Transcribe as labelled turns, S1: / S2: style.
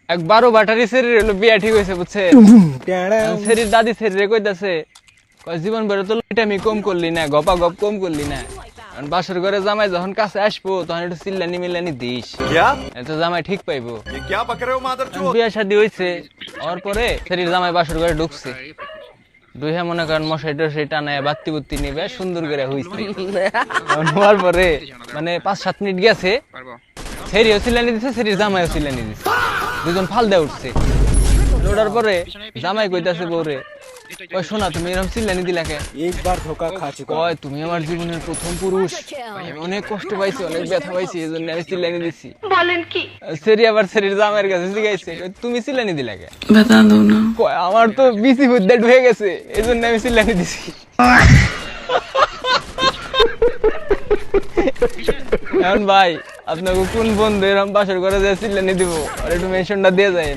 S1: এক 12 বাটারি শরীর হলো বিয়া ঠিক হয়েছে বুঝছে শরীর দাদি শরীরে কইতাছে জীবন ভরে তো আমি কম করলি না গপা গপ কম করলি না বাসর ঘরে জামাই যখন কাছে আসবো তখন একটু চিল্লানি মিল্লানি দিস এত জামাই ঠিক পাইবো বিয়া শাদী হয়েছে ওর পরে শরীর জামাই বাসর ঘরে ঢুকছে দুইহা মনে করেন মশাই টশাই টানায় বাত্তি বুত্তি নিবে সুন্দর করে হইছে হওয়ার পরে মানে 5-7 মিনিট গেছে সেরিও চিল্লানি দিছে সেরির জামাইও চিল্লানি দিছে দুজন ফাল দেয়া উঠছে ওঠার পরে জামাই কইতাছে বউরে ওই শোনা তুমি এরকম চিল্লানি দিলা কে
S2: একবার ধোকা খাচ্ছি
S1: কয় তুমি আমার জীবনের প্রথম পুরুষ আমি অনেক কষ্ট পাইছি অনেক ব্যথা পাইছি এজন্য আমি চিল্লানি দিছি বলেন কি সেরি আবার সেরির জামাইয়ের কাছে জিগাইছে তুমি চিল্লানি দিলা কে
S3: बता दो ना
S1: কয় আমার তো বিসি বুদ্ধা ঢুকে গেছে এজন্য আমি চিল্লানি দিছি এখন ভাই আপনাকে কোন বন্ধু এরকম বাসর করে চিল্লানি দিব আর একটু মেনশনটা দিয়ে যায়